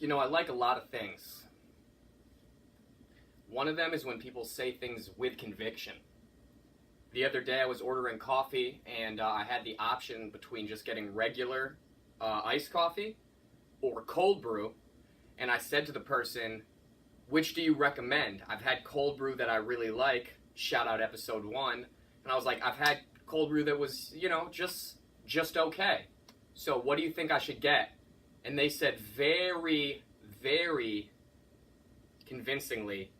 You know, I like a lot of things. One of them is when people say things with conviction. The other day I was ordering coffee and I had the option between just getting regular iced coffee or cold brew, and I said to the person, which do you recommend? I've had cold brew that I really like, shout out episode 1, and I was like, I've had cold brew that was, you know, just okay. So what do you think I should get? And they said very, very convincingly,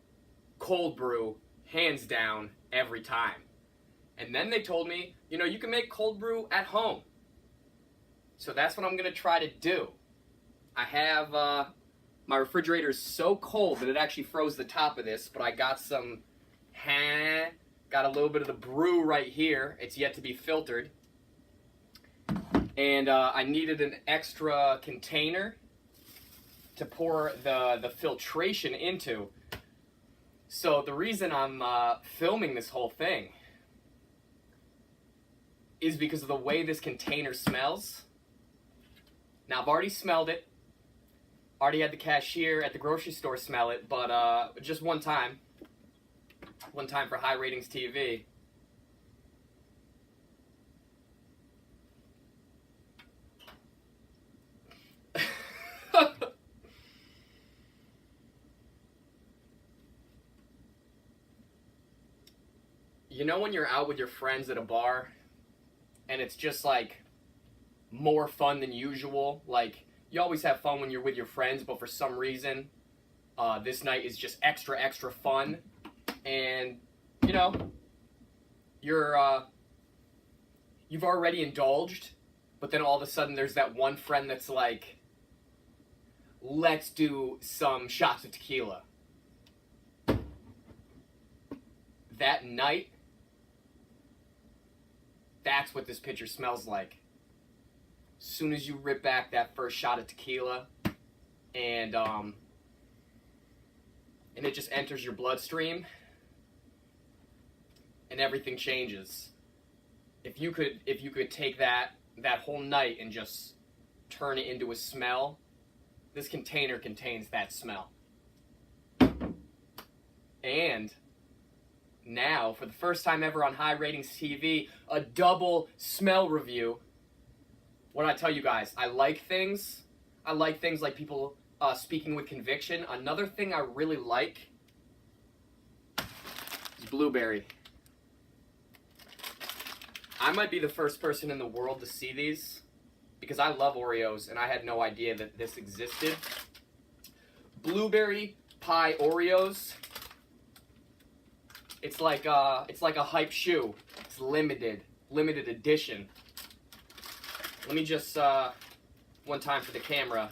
cold brew, hands down, every time. And then they told me, you know, you can make cold brew at home. So that's what I'm going to try to do. I have, my refrigerator is so cold that it actually froze the top of this, but I got got a little bit of the brew right here. It's yet to be filtered. And I needed an extra container to pour the filtration into. So the reason I'm filming this whole thing is because of the way this container smells. Now, I've already smelled it. Already had the cashier at the grocery store smell it, but just one time. One time for High Ratings TV. You know when you're out with your friends at a bar and it's just like more fun than usual? Like, you always have fun when you're with your friends, but for some reason this night is just extra fun, and you know you've already indulged, but then all of a sudden there's that one friend that's like, let's do some shots of tequila. That night, that's what this picture smells like. As soon as you rip back that first shot of tequila, and it just enters your bloodstream, and everything changes. If you could take that whole night and just turn it into a smell, this container contains that smell. And now, for the first time ever on High Ratings TV, a double smell review. What did I tell you guys? I like things. I like things like people speaking with conviction. Another thing I really like is blueberry. I might be the first person in the world to see these because I love Oreos and I had no idea that this existed. Blueberry pie Oreos. It's like a hype shoe. It's limited edition. Let me just one time for the camera.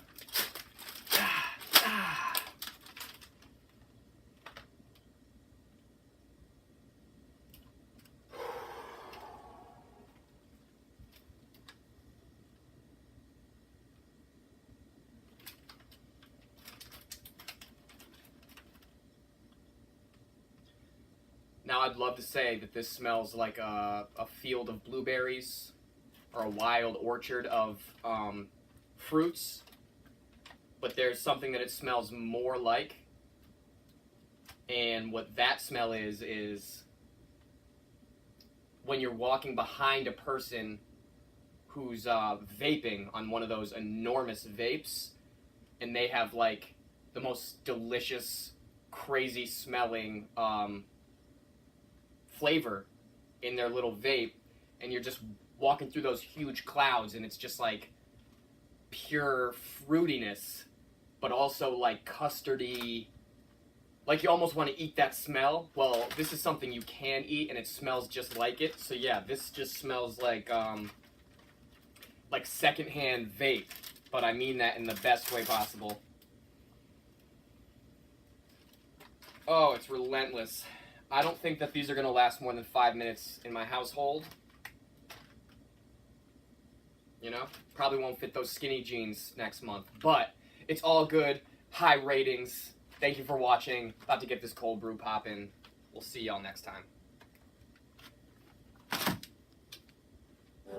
Now, I'd love to say that this smells like a field of blueberries or a wild orchard of fruits, but there's something that it smells more like, and what that smell is when you're walking behind a person who's vaping on one of those enormous vapes, and they have like the most delicious, crazy smelling flavor in their little vape, and you're just walking through those huge clouds, and it's just like pure fruitiness, but also like custardy, like you almost want to eat that smell. Well, this is something you can eat, and it smells just like it. So yeah, this just smells like secondhand vape, but I mean that in the best way possible. Oh, it's relentless. I don't think that these are going to last more than 5 minutes in my household. You know, probably won't fit those skinny jeans next month, but it's all good. High ratings. Thank you for watching. About to get this cold brew poppin'. We'll see y'all next time.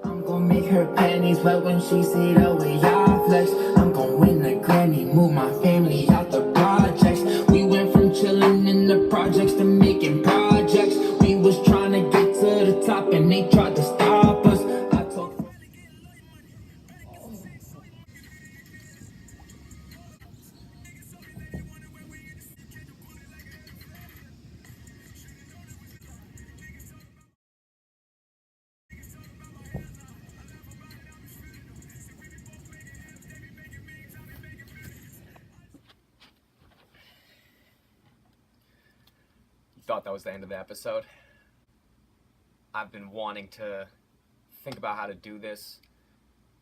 I'm gonna make her panties wet when she see the way I flex. I'm gonna win the Grammy, move moved my family out the projects. We went from chilling in the projects to making projects. We was trying to get to the top and they tried to stop us. I told You thought that was the end of the episode? I've been wanting to think about how to do this,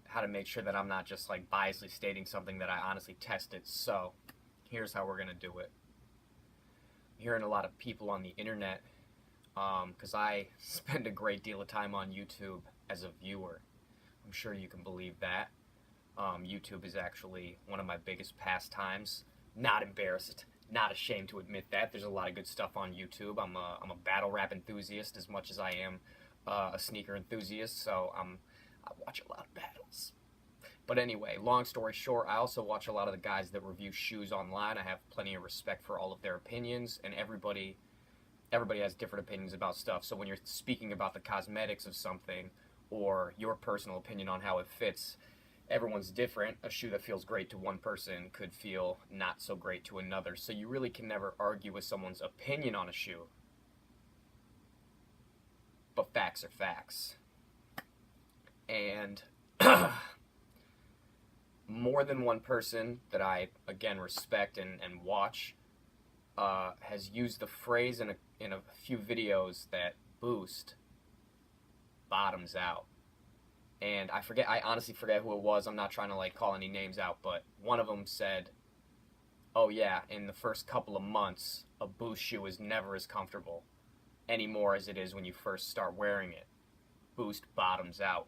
how to make sure that I'm not just like biasly stating something that I honestly tested. So here's how we're gonna do it. I'm hearing a lot of people on the internet, because I spend a great deal of time on YouTube as a viewer. I'm sure you can believe that. YouTube is actually one of my biggest pastimes. Not embarrassed, not ashamed to admit that. There's a lot of good stuff on YouTube. I'm a battle rap enthusiast as much as I am a sneaker enthusiast, so I watch a lot of battles. But anyway, long story short, I also watch a lot of the guys that review shoes online. I have plenty of respect for all of their opinions, and everybody has different opinions about stuff. So when you're speaking about the cosmetics of something or your personal opinion on how it fits, everyone's different. A shoe that feels great to one person could feel not so great to another. So you really can never argue with someone's opinion on a shoe. But facts are facts. And more than one person that I, again, respect and watch has used the phrase in a few videos that Boost bottoms out. And I honestly forget who it was. I'm not trying to like call any names out, but one of them said, oh yeah, in the first couple of months, a Boost shoe is never as comfortable anymore as it is when you first start wearing it. Boost bottoms out,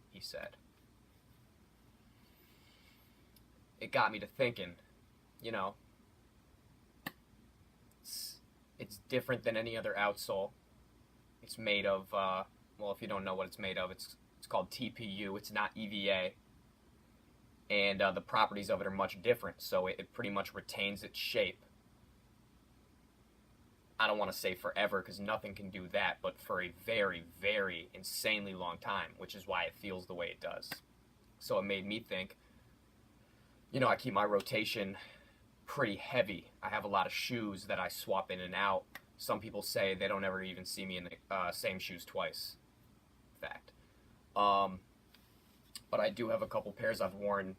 he said. It got me to thinking, you know, it's different than any other outsole. It's made of, well, if you don't know what it's made of, it's called TPU. It's not EVA. And the properties of it are much different, so it pretty much retains its shape. I don't want to say forever, because nothing can do that, but for a very, very insanely long time, which is why it feels the way it does. So it made me think, you know, I keep my rotation pretty heavy. I have a lot of shoes that I swap in and out. Some people say they don't ever even see me in the same shoes twice. Fact. But I do have a couple pairs I've worn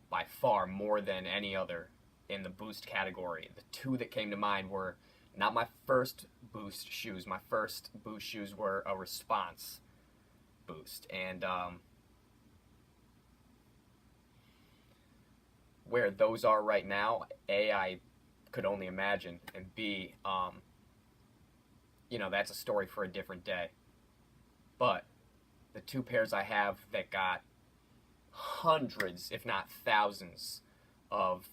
by far more than any other in the Boost category. The two that came to mind were not my first Boost shoes. My first Boost shoes were a Response Boost. And where those are right now, A, I could only imagine, and B, you know, that's a story for a different day. But the two pairs I have that got hundreds, if not thousands, of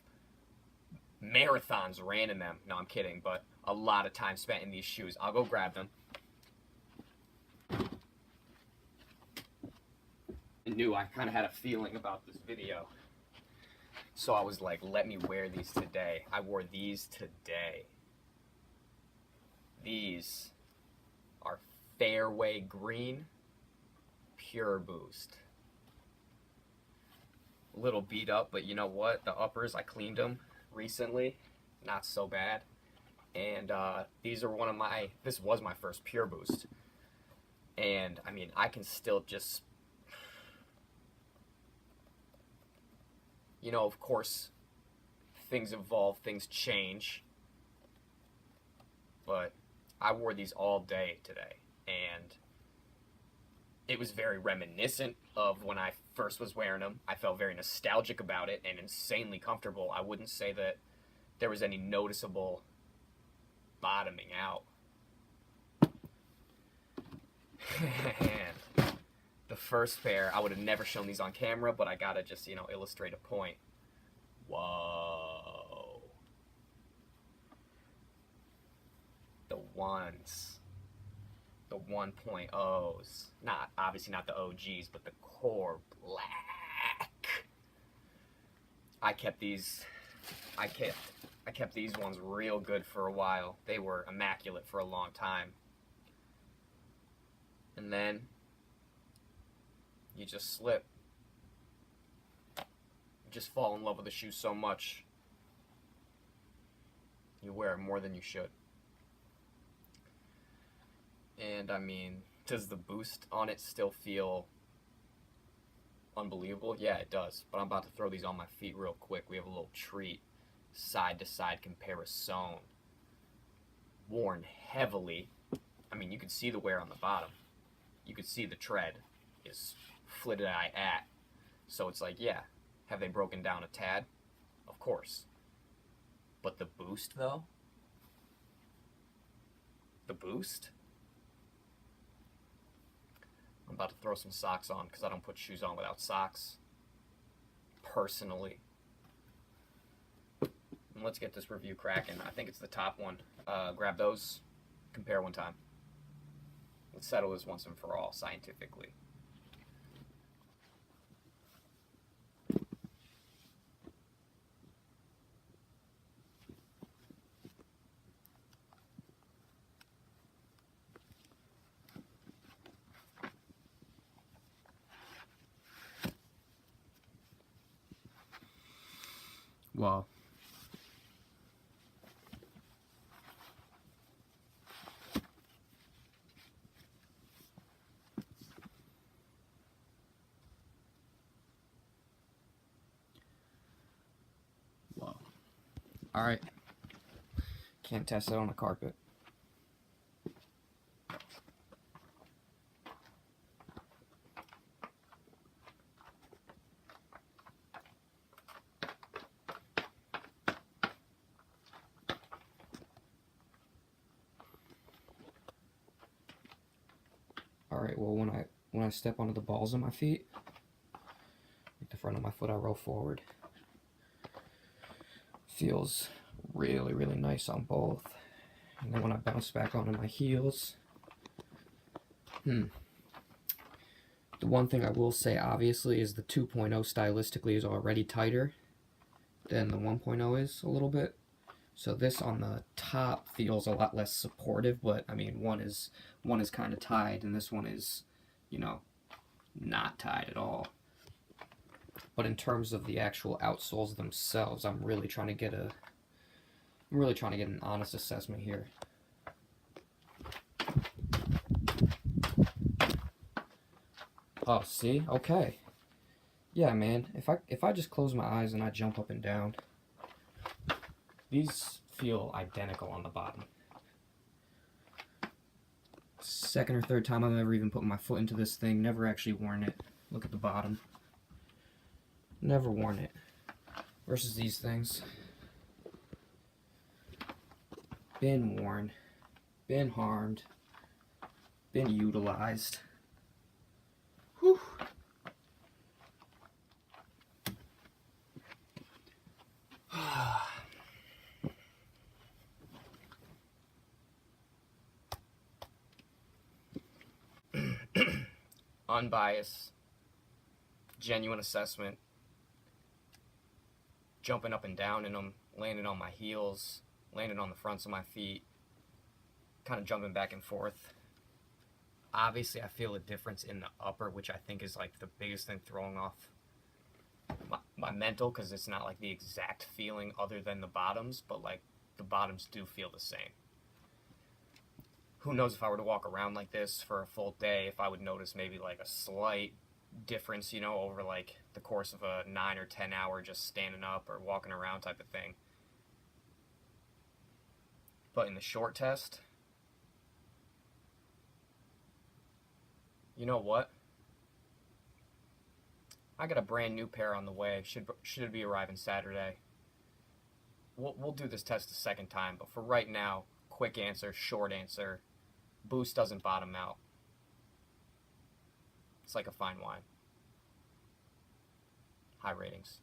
marathons ran in them. No, I'm kidding, but a lot of time spent in these shoes. I'll go grab them. I knew I kind of had a feeling about this video. So I was like, let me wear these today. I wore these today. These are Fairway Green Pure Boost. A little beat up, but you know what? The uppers, I cleaned them recently. Not so bad. And these are this was my first Pure Boost. And I mean, I can still just, you know, of course, things evolve, things change. But I wore these all day today. And it was very reminiscent of when I first was wearing them. I felt very nostalgic about it and insanely comfortable. I wouldn't say that there was any noticeable bottoming out. And the first pair, I would have never shown these on camera, but I gotta just, you know, illustrate a point. Whoa. The ones. The 1.0s. Obviously not the OGs, but the core black. I kept these I kept these ones real good for a while. They were immaculate for a long time. And then you just slip. You just fall in love with the shoe so much. You wear it more than you should. And I mean, does the boost on it still feel unbelievable? Yeah, it does. But I'm about to throw these on my feet real quick. We have a little treat. Side to side comparison. Worn heavily. I mean, you can see the wear on the bottom. You can see the tread is flitted eye at. So it's like, yeah, have they broken down a tad? Of course. But the boost, though? The boost? I'm about to throw some socks on because I don't put shoes on without socks. Personally. And let's get this review cracking. I think it's the top one. Grab those. Compare one time. Let's settle this once and for all scientifically. Wow. Wow. All right. Can't test it on a carpet. All right. Well, when I step onto the balls of my feet, like the front of my foot, I roll forward. Feels really, really nice on both. And then when I bounce back onto my heels, the one thing I will say, obviously, is the 2.0 stylistically is already tighter than the 1.0 is a little bit. So this on the top feels a lot less supportive, but I mean, one is kind of tied, and this one is, you know, not tied at all. But in terms of the actual outsoles themselves, I'm really trying to get an honest assessment here. Oh, see? Okay. Yeah, man. If I just close my eyes and I jump up and down, these feel identical on the bottom. Second or third time I've ever even put my foot into this thing. Never actually worn it. Look at the bottom. Never worn it. Versus these things. Been worn. Been harmed. Been utilized. Whew. Unbiased, genuine assessment, jumping up and down in them, landing on my heels, landing on the fronts of my feet, kind of jumping back and forth. Obviously, I feel a difference in the upper, which I think is like the biggest thing throwing off my mental, because it's not like the exact feeling other than the bottoms, but like the bottoms do feel the same. Who knows if I were to walk around like this for a full day, if I would notice maybe like a slight difference, you know, over like the course of a 9 or 10 hour just standing up or walking around type of thing. But in the short test, you know what? I got a brand new pair on the way. Should be arriving Saturday. We'll do this test a second time, but for right now, quick answer, short answer. Boost doesn't bottom out. It's like a fine wine. High ratings.